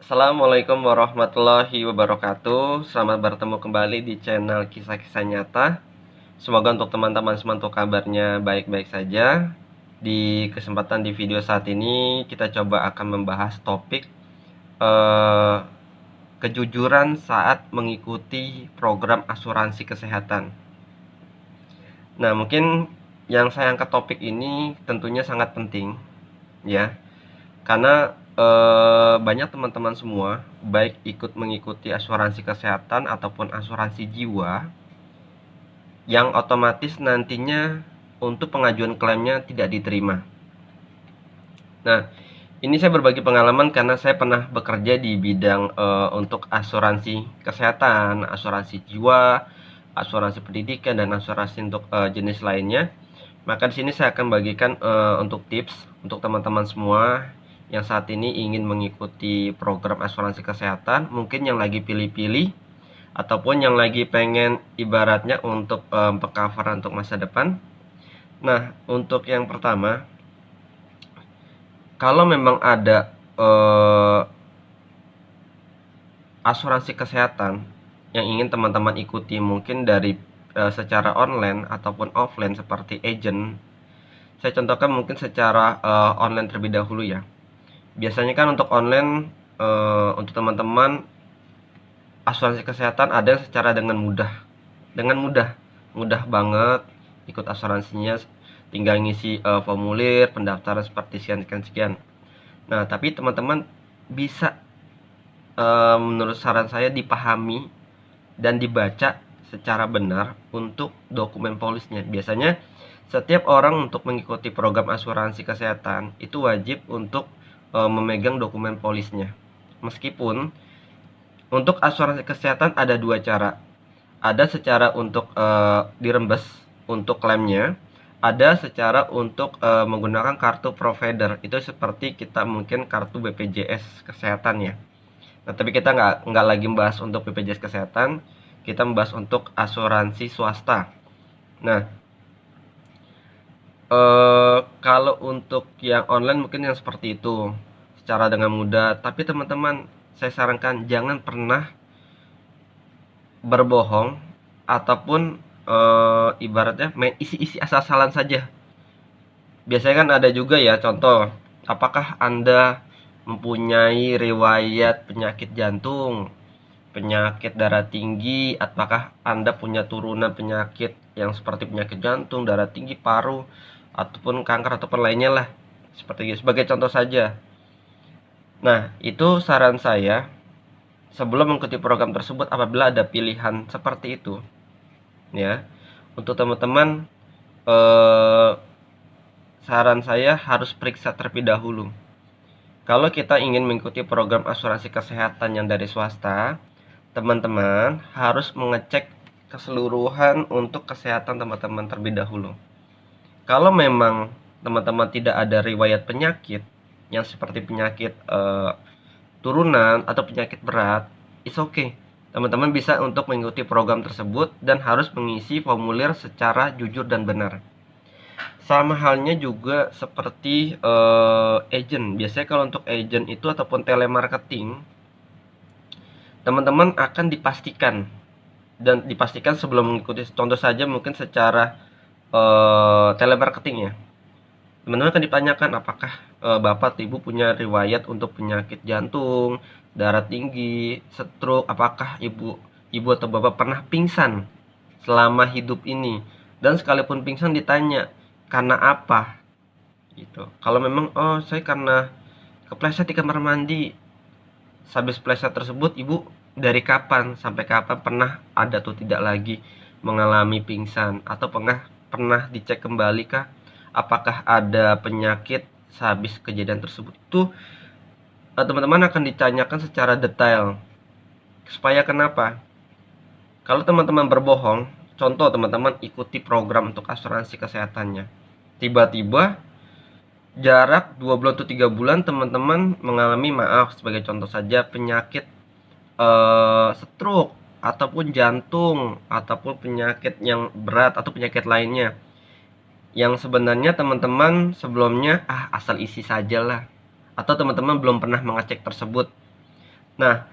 Assalamualaikum warahmatullahi wabarakatuh. Selamat bertemu kembali di channel Kisah-Kisah Nyata. Semoga untuk teman-teman semua untuk kabarnya baik-baik saja. Di kesempatan di video saat ini kita coba akan membahas topik eh, kejujuran saat mengikuti program asuransi kesehatan. Nah, mungkin yang saya angkat topik ini tentunya sangat penting ya. Karena banyak teman-teman semua, baik ikut mengikuti asuransi kesehatan ataupun asuransi jiwa, yang otomatis nantinya untuk pengajuan klaimnya tidak diterima. Nah, ini saya berbagi pengalaman karena saya pernah bekerja di bidang untuk asuransi kesehatan, asuransi jiwa, asuransi pendidikan, dan asuransi untuk jenis lainnya. Maka di sini saya akan bagikan untuk tips untuk teman-teman semua yang saat ini ingin mengikuti program asuransi kesehatan, mungkin yang lagi pilih-pilih ataupun yang lagi pengen ibaratnya untuk pengcoveran untuk masa depan. Nah, untuk yang pertama, kalau memang ada asuransi kesehatan yang ingin teman-teman ikuti, mungkin dari secara online ataupun offline seperti agent. Saya contohkan mungkin secara online terlebih dahulu ya. Biasanya kan untuk online untuk teman-teman asuransi kesehatan ada secara dengan mudah banget ikut asuransinya, tinggal ngisi formulir pendaftaran seperti sekian. Nah, tapi teman-teman bisa menurut saran saya dipahami dan dibaca secara benar untuk dokumen polisnya. Biasanya setiap orang untuk mengikuti program asuransi kesehatan itu wajib untuk memegang dokumen polisnya. Meskipun untuk asuransi kesehatan ada dua cara. Ada secara untuk dirembes untuk klaimnya, ada secara untuk menggunakan kartu provider. Itu seperti kita mungkin kartu BPJS kesehatan ya. Nah, tapi kita nggak lagi membahas untuk BPJS kesehatan, kita membahas untuk asuransi swasta. Nah, kalau untuk yang online mungkin yang seperti itu secara dengan mudah, tapi teman-teman saya sarankan jangan pernah berbohong ataupun ibaratnya main isi-isi asal-asalan saja. Biasanya kan ada juga ya contoh, apakah Anda mempunyai riwayat penyakit jantung, penyakit darah tinggi, apakah Anda punya turunan penyakit yang seperti penyakit jantung, darah tinggi, paru, ataupun kanker ataupun lainnya lah. Seperti itu sebagai contoh saja. Nah, itu saran saya sebelum mengikuti program tersebut apabila ada pilihan seperti itu. Ya. Untuk teman-teman saran saya harus periksa terlebih dahulu. Kalau kita ingin mengikuti program asuransi kesehatan yang dari swasta, teman-teman harus mengecek keseluruhan untuk kesehatan teman-teman terlebih dahulu. Kalau memang teman-teman tidak ada riwayat penyakit yang seperti penyakit turunan atau penyakit berat, it's okay. Teman-teman bisa untuk mengikuti program tersebut dan harus mengisi formulir secara jujur dan benar. Sama halnya juga seperti agent. Biasanya kalau untuk agent itu ataupun telemarketing, teman-teman akan dipastikan dan dipastikan sebelum mengikuti, contoh saja mungkin secara telemarketing ya. Teman-teman akan ditanyakan apakah bapak atau ibu punya riwayat untuk penyakit jantung, darah tinggi, stroke, apakah ibu atau bapak pernah pingsan selama hidup ini, dan sekalipun pingsan ditanya karena apa gitu. Kalau memang saya karena kepleset di kamar mandi, habis pleset tersebut ibu dari kapan sampai kapan pernah ada atau tidak lagi mengalami pingsan, atau pernah dicek kembali kah apakah ada penyakit sehabis kejadian tersebut. Itu teman-teman akan ditanyakan secara detail. Supaya kenapa? Kalau teman-teman berbohong, contoh teman-teman ikuti program untuk asuransi kesehatannya, tiba-tiba jarak 2 bulan atau 3 bulan teman-teman mengalami, maaf sebagai contoh saja, penyakit stroke ataupun jantung ataupun penyakit yang berat atau penyakit lainnya yang sebenarnya teman-teman sebelumnya asal isi sajalah, atau teman-teman belum pernah mengecek tersebut. Nah,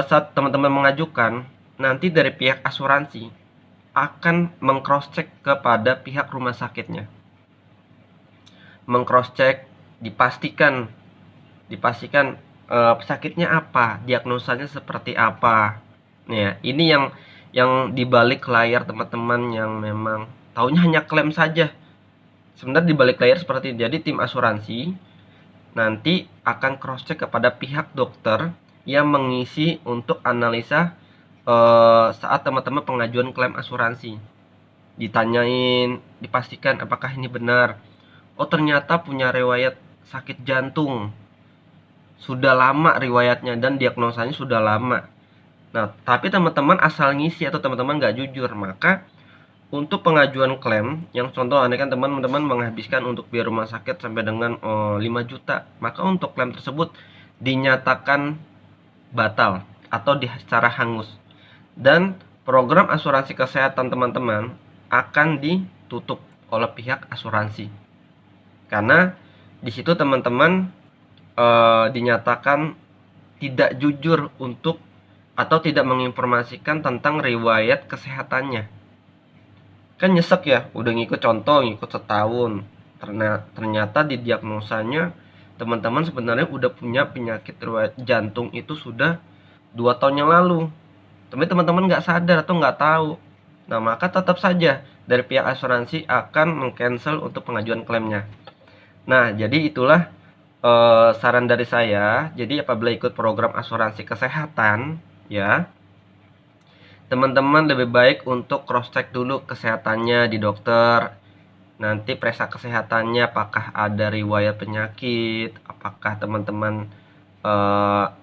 saat teman-teman mengajukan, nanti dari pihak asuransi akan meng-cross-check kepada pihak rumah sakitnya. Meng-cross-check, dipastikan sakitnya apa, diagnosanya seperti apa. Ya, ini yang dibalik layar teman-teman yang memang taunya hanya klaim saja. Sebenarnya dibalik layar seperti ini. Jadi tim asuransi nanti akan cross check kepada pihak dokter yang mengisi untuk analisa saat teman-teman pengajuan klaim asuransi. Ditanyain, dipastikan apakah ini benar. Oh, ternyata punya riwayat sakit jantung. Sudah lama riwayatnya dan diagnosanya sudah lama. Nah, tapi teman-teman asal ngisi atau teman-teman nggak jujur, maka untuk pengajuan klaim, yang contoh andai kan teman-teman menghabiskan untuk biaya rumah sakit sampai dengan 5 juta, maka untuk klaim tersebut dinyatakan batal atau secara hangus. Dan program asuransi kesehatan teman-teman akan ditutup oleh pihak asuransi. Karena di situ teman-teman dinyatakan tidak jujur untuk atau tidak menginformasikan tentang riwayat kesehatannya. Kan nyesek ya, udah ngikut setahun, ternyata di diagnosanya teman-teman sebenarnya udah punya penyakit riwayat jantung itu sudah 2 tahun yang lalu, tapi teman-teman nggak sadar atau nggak tahu. Nah, maka tetap saja dari pihak asuransi akan meng-cancel untuk pengajuan klaimnya. Nah, jadi itulah saran dari saya. Jadi apabila ikut program asuransi kesehatan, ya, teman-teman lebih baik untuk cross check dulu kesehatannya di dokter. Nanti periksa kesehatannya, apakah ada riwayat penyakit, apakah teman-teman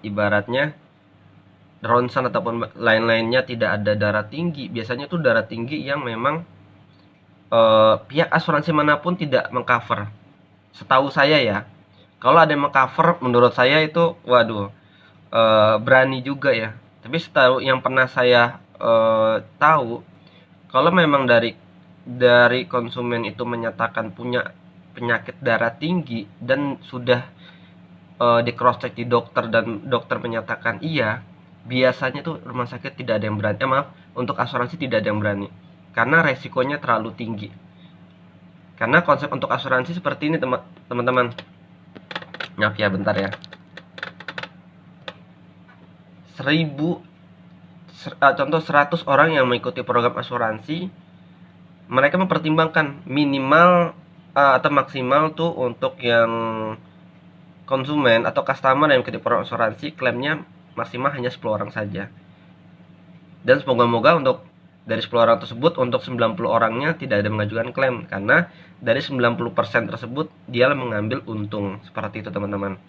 ibaratnya ronsen ataupun lain-lainnya tidak ada darah tinggi. Biasanya itu darah tinggi yang memang pihak asuransi manapun tidak mengcover. Setahu saya ya, kalau ada yang mengcover, menurut saya itu waduh, berani juga ya. Tapi setahu yang pernah saya tahu, kalau memang dari konsumen itu menyatakan punya penyakit darah tinggi dan sudah di cross check di dokter dan dokter menyatakan iya, biasanya tuh rumah sakit tidak ada yang berani. Maaf, untuk asuransi tidak ada yang berani karena resikonya terlalu tinggi. Karena konsep untuk asuransi seperti ini teman-teman. Maaf ya, bentar ya. 100 orang yang mengikuti program asuransi, mereka mempertimbangkan minimal atau maksimal tuh untuk yang konsumen atau customer yang mengikuti program asuransi, klaimnya maksimal hanya 10 orang saja. Dan semoga-moga untuk dari 10 orang tersebut, untuk 90 orangnya tidak ada mengajukan klaim, karena dari 90% tersebut dia mengambil untung. Seperti itu teman-teman.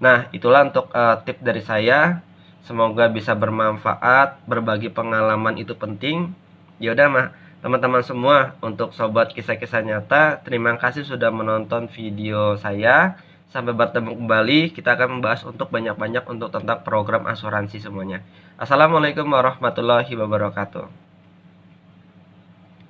Nah, itulah untuk tip dari saya. Semoga bisa bermanfaat. Berbagi pengalaman itu penting. Ya udah mah teman-teman semua, untuk sobat kisah-kisah nyata, terima kasih sudah menonton video saya. Sampai bertemu kembali, kita akan membahas untuk banyak-banyak untuk tentang program asuransi semuanya. Assalamualaikum warahmatullahi wabarakatuh.